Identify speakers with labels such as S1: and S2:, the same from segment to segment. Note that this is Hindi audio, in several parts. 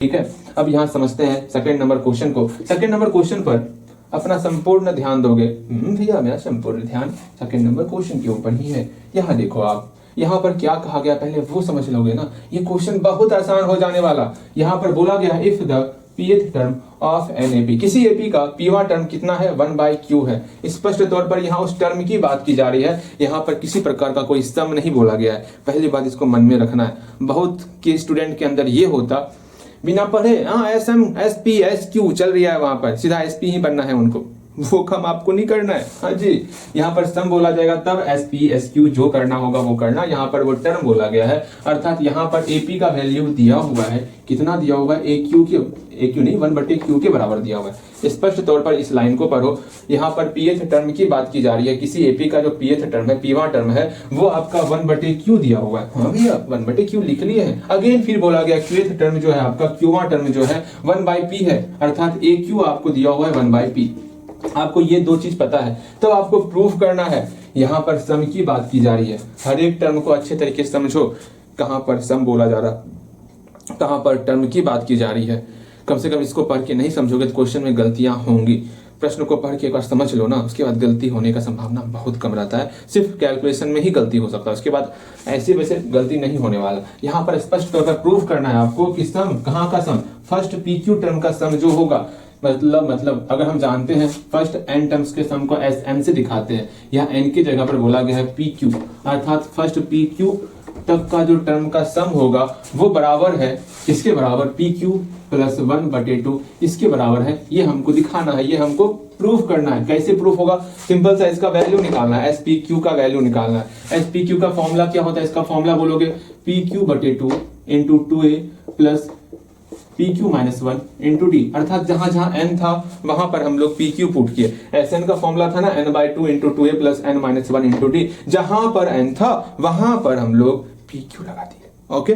S1: ठीक है, अब यहाँ समझते हैं सेकंड नंबर क्वेश्चन को। सेकंड नंबर क्वेश्चन पर अपना संपूर्ण ध्यान दोगे। भैया मेरा संपूर्ण ध्यान सेकंड नंबर क्वेश्चन के ऊपर ही है। यहाँ देखो, आप यहाँ पर क्या कहा गया पहले वो समझ लोगे ना, ये क्वेश्चन बहुत आसान हो जाने वाला। यहाँ पर बोला गया if the pth term of an AP, किसी एपी का पीवा टर्म कितना है 1/q है। स्पष्ट तौर पर यहाँ उस टर्म की बात की जा रही है, यहाँ पर किसी प्रकार का कोई सम नहीं बोला गया है। पहली बात इसको मन में रखना है। बहुत के स्टूडेंट के अंदर ये होता, बिना पढ़े हाँ S M S P S Q चल रही है, वहां पर सीधा एस पी ही बनना है उनको, वो काम आपको नहीं करना है। हाँ जी, यहाँ पर सम बोला जाएगा तब एस पी एस क्यू जो करना होगा वो करना। यहाँ पर वो टर्म बोला गया है, अर्थात यहाँ पर एपी का वैल्यू दिया हुआ है, कितना दिया हुआ है, ए क्यू नहीं 1/q के बराबर दिया हुआ है। स्पष्ट तौर पर इस लाइन को पढ़ो, यहाँ पर पीएच टर्म की बात की जा रही है। किसी एपी का जो पीएच टर्म है, पीवा टर्म है, वो आपका 1/q दिया हुआ है। हाँ भैया 1/q लिख लिए हैं। अगेन फिर बोला गया क्यूएथ टर्म जो है आपका, क्यूवा टर्म जो है 1/p है, अर्थात ए क्यू आपको दिया हुआ है 1/p। आपको ये दो चीज पता है तो आपको प्रूफ करना है। यहाँ पर सम की बात की जा रही है, हर एक टर्म को अच्छे तरीके से समझो, कहाँ पर सम बोला जा रहा, कहाँ पर टर्म की बात की जा रही है। कम से कम इसको पढ़ के नहीं समझोगे तो क्वेश्चन में गलतियां होंगी। प्रश्न को पढ़ के एक बार समझ लो ना, उसके बाद गलती होने का संभावना बहुत कम रहता है। सिर्फ कैलकुलेशन में ही गलती हो सकता है, उसके बाद ऐसे वैसे गलती नहीं होने वाला। यहाँ पर स्पष्ट तौर पर प्रूफ करना है आपको कि सम कहाँ का सम, फर्स्ट पी क्यू टर्म का सम जो होगा, मतलब अगर हम जानते हैं फर्स्ट एन टर्म्स के सम को एस एन से दिखाते हैं, यहाँ एन की जगह पर बोला गया है पी क्यू, अर्थात फर्स्ट पी क्यू तक का जो टर्म का सम होगा वो बराबर है किसके बराबर, पी क्यू प्लस 1/2 इसके बराबर है। ये हमको दिखाना है, ये हमको प्रूफ करना है। कैसे प्रूफ होगा, सिंपल सा इसका वैल्यू निकालना है, एस पी क्यू का वैल्यू निकालना है। एस पी क्यू का फॉर्मूला क्या होता है, इसका फॉर्मूला बोलोगे पी क्यू बटे 2 into 2a plus PQ - 1 into D, अर्थात जहां जहां n था वहां पर हम लोग PQ पुट किए। Sn का फॉर्मूला था ना n/2 into 2a plus n - 1 into D, जहां पर n था वहां पर हम लोग PQ लगा दिए। ओके,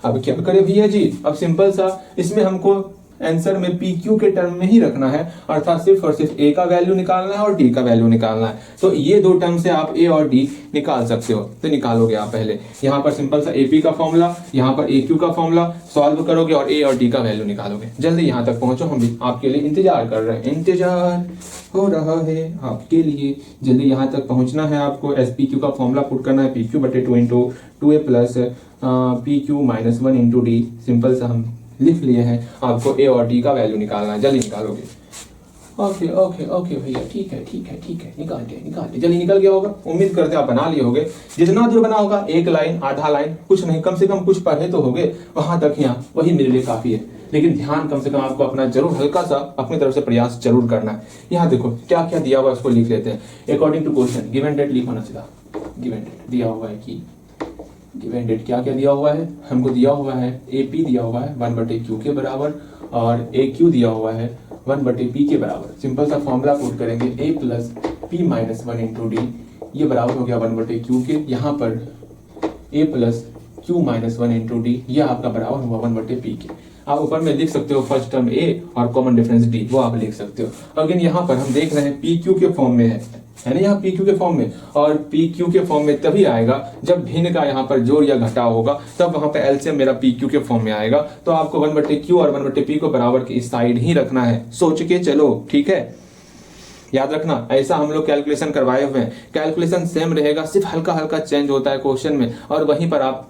S1: अब क्या करें भैया जी, अब सिंपल सा इसमें हमको आंसर में PQ के टर्म में ही रखना है, अर्थात सिर्फ और सिर्फ A का वैल्यू निकालना है और D का वैल्यू निकालना है। तो ये दो टर्म से आप A और D निकाल सकते हो, तो निकालोगे आप पहले। यहाँ पर सिंपल सा AP का फॉर्मूला, यहाँ पर AQ का फॉर्मूला सॉल्व करोगे और A और D का वैल्यू निकालोगे। जल्दी यहाँ तक पहुंचो, हम भी आपके लिए इंतजार कर रहे हैं, इंतजार हो रहा है आपके लिए। जल्दी यहाँ तक पहुंचना है आपको। SPQ का फॉर्मूला पुट करना है, PQ बटे 2 into 2a plus PQ - 1 into D. Simple सा हम लिख लिए हैं, आपको A और D का वैल्यू निकालना है, जल्दी निकालोगे। ओके ओके ओके भैया, ठीक है ठीक है ठीक है, निकाल के जल्दी निकल गया होगा। उम्मीद करते आप बना लिए होगे, जितना दूर बना होगा, एक लाइन आधा लाइन कुछ नहीं, कम से कम कुछ पढ़े तो होगे, वहां तक यहाँ वही मेरे लिए काफी है। लेकिन ध्यान कम से कम आपको अपना जरूर हल्का सा अपनी तरफ से प्रयास जरूर करना है। यहाँ देखो क्या क्या दिया हुआ है, उसको लिख लेते हैं according to question. Given date लिखो ना सीधा, गिवन डेट दिया हुआ है कि गिवन डेट क्या क्या दिया हुआ है, हमको दिया हुआ है AP दिया हुआ है 1/q के बराबर और AQ दिया हुआ है 1/p के बराबर। सिंपल सा फॉर्मूला पुट करेंगे A plus P - 1 into D, ये बराबर हो गया 1/q के। यहाँ पर A plus Q - 1 into D, ये आपका बराबर हुआ 1/p के। आप ऊपर में लिख सकते हो फर्स्ट टर्म A और कॉमन डिफरेंस D, वो आप लिख सकते हो। अगेन यहाँ पर हम देख रहे हैं PQ के फॉर्म में है ना, यहाँ PQ के फॉर्म में, और PQ के फॉर्म में तभी आएगा जब भिन्न का यहाँ पर जोड़ या घटाव होगा, तब वहां पे एलसीएम मेरा PQ के फॉर्म में आएगा। तो आपको 1/q और 1/p को बराबर की इस साइड ही रखना है, सोच के चलो, ठीक है। याद रखना, ऐसा हम लोग कैलकुलेशन करवाए हुए हैं, कैलकुलेशन सेम रहेगा, सिर्फ हल्का हल्का चेंज होता है क्वेश्चन में, और वहीं पर आप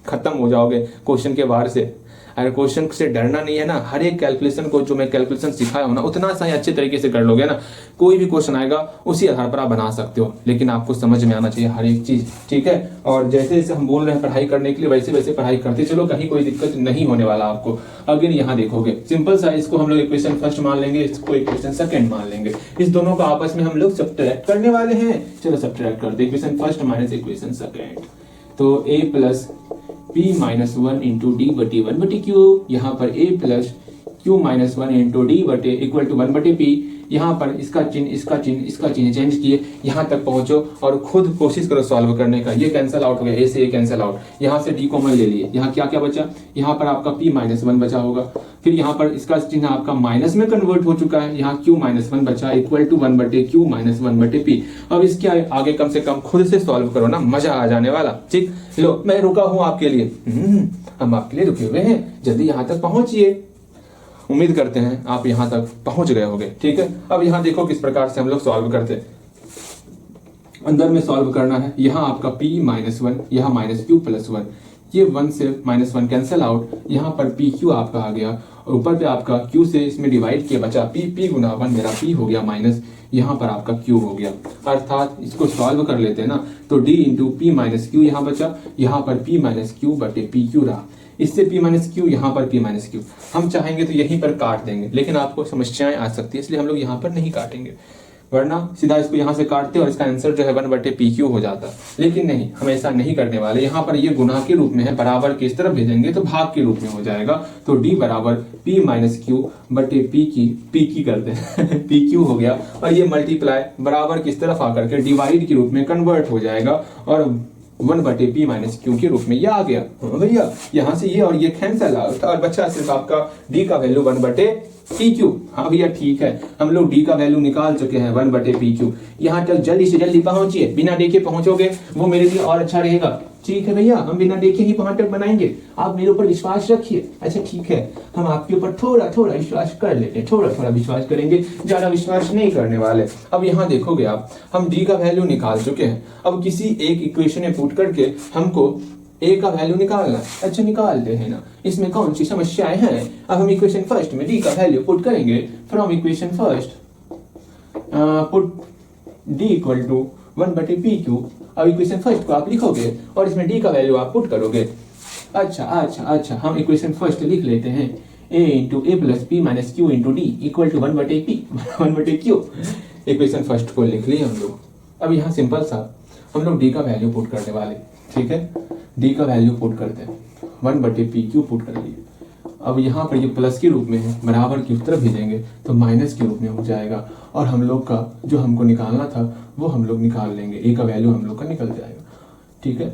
S1: खत्म हो जाओगे क्वेश्चन के बाहर से। अगर क्वेश्चन से डरना नहीं है ना, हर एक कैलकुलेशन को जो मैं कैलकुलेशन सिखाया हूं ना, उतना सा ही अच्छे तरीके से कर लोगे ना, कोई भी क्वेश्चन आएगा उसी आधार पर आप बना सकते हो। लेकिन आपको समझ में आना चाहिए हर एक चीज, ठीक है। और जैसे जैसे हम बोल रहे हैं पढ़ाई करने के लिए, वैसे वैसे पढ़ाई करते चलो, कहीं कोई दिक्कत नहीं होने वाला आपको। अगेन यहाँ देखोगे सिंपल सा, इसको हम लोग इक्वेशन फर्स्ट मान लेंगे, इसको इक्वेशन सेकंड मान लेंगे, इस दोनों को आपस में हम लोग सब्ट्रैक्ट करने वाले हैं। चलो सब्ट्रैक्ट करते, equation first minus equation second, तो A plus P - 1 into D बटे 1/q, यहाँ पर A plus Q - 1 into D बटे इक्वल टू 1/p। यहाँ पर इसका चिन्ह चेंज किए, यहाँ तक पहुंचो और खुद कोशिश करो सॉल्व करने का। ये कैंसिल आउट हो गया, A से A कैंसिल आउट, यहाँ से D कॉमन ले लिए, यहाँ क्या क्या बचा, यहाँ पर आपका P - 1 बचा होगा, फिर यहाँ पर इसका चिन्ह आपका माइनस में कन्वर्ट हो चुका है, यहाँ Q - 1 बचा इक्वल टू 1/q - 1/p। अब इसके आगे कम से कम खुद से सॉल्व करो ना, मजा आ जाने वाला। ठीक, लो मैं रुका हूँ आपके लिए। हम आपके लिए रुके हुए हैं, जल्दी यहाँ तक पहुंचिए। उम्मीद करते हैं आप यहाँ तक पहुंच गए होंगे। ठीक है, अब यहाँ देखो किस प्रकार से हम लोग सॉल्व करते हैं। अंदर में सॉल्व करना है, यहाँ आपका p माइनस वन, यहाँ माइनस क्यू प्लस वन, ये 1 से -1 कैंसिल आउट, यहाँ पर पी क्यू आपका आ गया और ऊपर पे आपका q से इसमें डिवाइड किया बचा p गुना 1, मेरा p हो गया माइनस, यहाँ पर आपका q हो गया। अर्थात इसको सॉल्व कर लेते हैं ना, तो d into P minus Q यहाँ बचा, यहाँ पर p माइनस क्यू बटे पी क्यू रहा, इससे p माइनस क्यू, यहाँ पर p माइनस क्यू। हम चाहेंगे तो यहीं पर काट देंगे, लेकिन आपको समस्याएं आ सकती है, इसलिए हम लोग यहाँ पर नहीं काटेंगे, वरना सीधा इसको यहाँ से काटते और इसका आंसर जो है 1/PQ हो जाता। लेकिन नहीं, हम ऐसा नहीं करने वाले। यहाँ पर ये गुना के रूप में है, बराबर किस तरफ भेजेंगे तो भाग के रूप में हो जाएगा। तो d बराबर p माइनस क्यू बटे पी की करते हैं पी क्यू हो गया, और ये मल्टीप्लाई बराबर किस तरफ आकर के डिवाइड के रूप में कन्वर्ट हो जाएगा और 1/p माइनस क्यू के रूप में ये आ गया। भैया यहाँ से ये और ये कैंसल आउट और बचा सिर्फ आपका d का वैल्यू 1/PQ। हाँ भैया ठीक है, हम लोग d का वैल्यू निकाल चुके हैं 1/PQ। यहाँ तक जल्दी से जल्दी पहुंचिए, बिना देखे पहुंचोगे वो मेरे लिए और अच्छा रहेगा। ठीक है भैया, हम बिना देखे ही वहां तक बनाएंगे, आप मेरे ऊपर विश्वास रखिए। अच्छा ठीक है, हम आपके ऊपर थोड़ा थोड़ा विश्वास कर लेते हैं, थोड़ा थोड़ा विश्वास करेंगे, ज्यादा विश्वास नहीं करने वाले। अब यहाँ देखोगे आप, हम d का वैल्यू निकाल चुके हैं। अब किसी एक इक्वेशन में पुट करके हमको a का वैल्यू निकालना। अच्छा निकालते हैं ना, इसमें कौन सी समस्याएं हैं। अब हम इक्वेशन फर्स्ट में d का वैल्यू पुट करेंगे। From equation first put d equal to 1/PQ। अब इक्वेशन फर्स्ट को आप लिखोगे और इसमें d का वैल्यू आप पुट करोगे। अच्छा, हम इक्वेशन फर्स्ट लिख लेते हैं, a into A plus P minus Q into D equal to 1/Q। Equation first को लिख लिए हम लोग। अब यहाँ सिंपल सा हम लोग d का वैल्यू पुट करने वाले। ठीक है, d का वैल्यू पुट करते हैं, 1/PQ पुट कर लिए। अब यहाँ पर ये प्लस के रूप में है, बराबर की तरफ भेजेंगे तो माइनस के रूप में हो जाएगा, और हम लोग का जो हमको निकालना था वो हम लोग निकाल लेंगे, a का वैल्यू हम लोग का निकल जाएगा। ठीक है,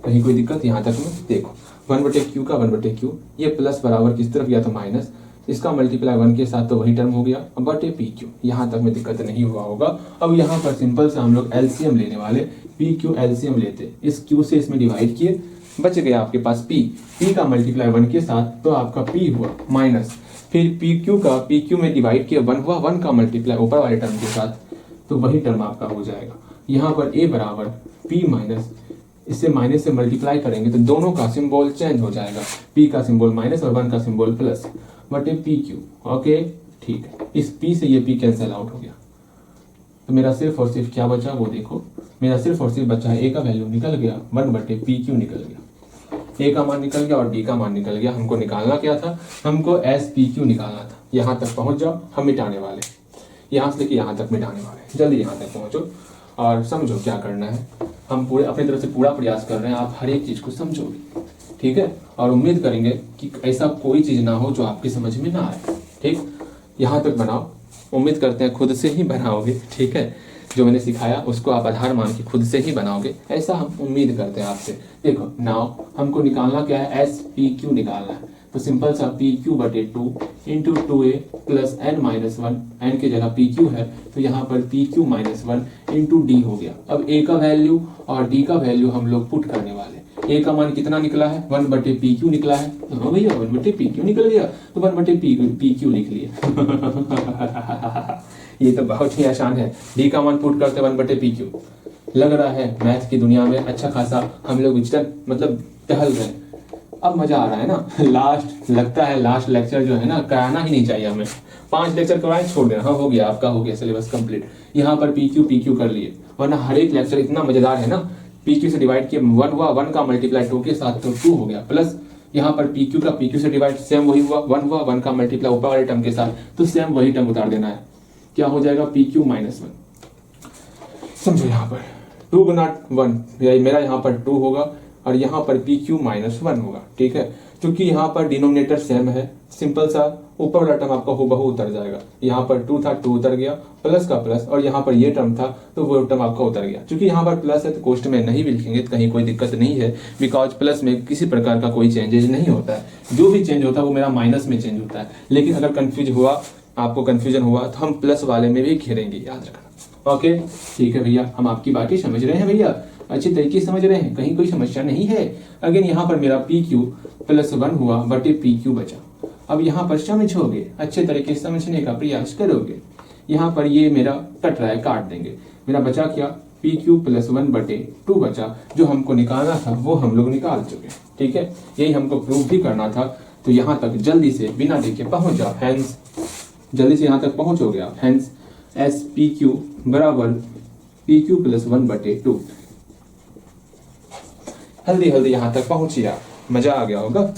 S1: कहीं कोई दिक्कत यहाँ तक में। देखो 1/Q का 1/Q, ये प्लस बराबर किस तरफ गया तो माइनस, इसका मल्टीप्लाई 1 के साथ तो वही टर्म हो गया, बटे PQ। यहाँ तक में दिक्कत नहीं हुआ होगा। अब यहाँ पर सिंपल से हम लोग एलसीएम लेने वाले, PQ एलसीएम लेते, इस Q से इसमें डिवाइड किए, बच गया आपके पास P का मल्टीप्लाई 1 के साथ तो आपका P हुआ माइनस, फिर PQ का PQ में डिवाइड किया 1 हुआ, 1 का मल्टीप्लाई ऊपर वाले टर्म के साथ तो वही टर्म आपका हो जाएगा। यहाँ पर A बराबर P माइनस, इससे माइनस से मल्टीप्लाई करेंगे तो दोनों का सिंबल चेंज हो जाएगा, P का सिंबल माइनस और 1 का सिंबल प्लस बटे PQ। ओके ठीक है, इस P से ये P कैंसिल आउट हो गया, तो मेरा सिर्फ और सिर्फ क्या बचा वो देखो, मेरा सिर्फ और सिर्फ बचा है A का वैल्यू निकल गया, 1/PQ निकल गया, A का मान निकल गया और D का मान निकल गया। हमको निकालना क्या था, हमको SPQ निकालना था। यहाँ तक पहुंच जाओ, हम मिटाने वाले, यहाँ से लेके यहाँ तक मिटाने वाले। जल्दी यहाँ तक पहुंचो और समझो क्या करना है। हम पूरे अपनी तरफ से पूरा प्रयास कर रहे हैं, आप हर एक चीज को समझोगे। ठीक है, और उम्मीद करेंगे कि ऐसा कोई चीज ना हो जो आपकी समझ में ना आए। ठीक, यहाँ तक बनाओ, उम्मीद करते हैं खुद से ही बनाओगे। ठीक है, जो मैंने सिखाया उसको आप आधार मान के खुद से ही बनाओगे, ऐसा हम उम्मीद करते हैं आपसे। देखो नाउ हमको निकालना क्या है, SPQ निकालना है। तो सिंपल सा PQ बटे 2 into 2A plus n minus 1, n की जगह PQ है तो यहाँ पर PQ माइनस 1 इंटू D हो गया। अब A का वैल्यू और D का वैल्यू हम लोग पुट करने वाले। A का मान कितना निकला है, 1/PQ निकला है। हाँ भैया 1/PQ निकल गया तो 1/PQ लिख लिए ये तो बहुत ही आसान है। D का मान पुट करते 1/PQ। लग रहा है मैथ की दुनिया में अच्छा खासा हम लोग विचलन मतलब टहल रहे हैं। अब मजा आ रहा है ना। लास्ट लेक्चर जो है ना कराना ही नहीं चाहिए हमें, 5 लेक्चर करवाएं छोड़ देना। हाँ हो गया, आपका हो गया सिलेबस कंप्लीट। यहाँ पर PQ कर लिए, वरना हर एक लेक्चर इतना मजेदार है ना। PQ से डिवाइड किया 1 हुआ, 1 का मल्टीप्लाई 2 के साथ तो 2 हो गया, प्लस यहाँ पर PQ का PQ से डिवाइड सेम वही हुआ, 1 हुआ, 1 का मल्टीप्लाई ऊपर वाले टर्म के साथ तो सेम वही टर्म उतार देना है। क्या हो जाएगा, PQ माइनस 1। समझो यहाँ पर 2 गुना 1, मेरा यहाँ पर 2 होगा और यहाँ पर PQ माइनस 1 होगा। ठीक है, क्योंकि यहाँ पर डिनोमिनेटर सेम है, सिंपल सा ऊपर वाला टर्म आपका हूबहू उतर जाएगा। यहाँ पर 2 था, 2 उतर गया, प्लस का प्लस, और यहाँ पर ये टर्म था तो वो टर्म आपका उतर गया। क्योंकि यहाँ पर प्लस है तो कोष्ट में नहीं भी लिखेंगे तो कहीं कोई दिक्कत नहीं है, बिकॉज प्लस में किसी प्रकार का कोई चेंजेज नहीं होता है। जो भी चेंज होता है वो मेरा माइनस में चेंज होता है। लेकिन अगर आपको कंफ्यूजन हुआ तो हम प्लस वाले में भी घेरेंगे, याद रखना। ओके ठीक है भैया, हम आपकी बातें समझ रहे हैं भैया। अच्छी तरीके से समझ रहे हैं, कहीं कोई समस्या नहीं है। अगेन यहाँ पर मेरा पी क्यू प्लस 1 हुआ बटे पी क्यू बचा। अब यहाँ पर समझोगे, अच्छे तरीके से समझने का प्रयास करोगे। यहाँ पर ये मेरा कट रहा है, काट देंगे। मेरा बचा क्या, पी क्यू प्लस 1 बटे 2 बचा। जो हमको निकालना था वो हम लोग निकाल चुके, ठीक है। यही हमको प्रूव भी करना था। तो यहाँ तक जल्दी से बिना देखे पहुंच जाओ। हैंस जल्दी से यहाँ तक पहुंचोगे आप। हैंस एस पी क्यू बराबर पी क्यू प्लस 1 बटे 2। हल्दी हल्दी यहाँ तक पहुंचिए आप, मजा आ गया होगा।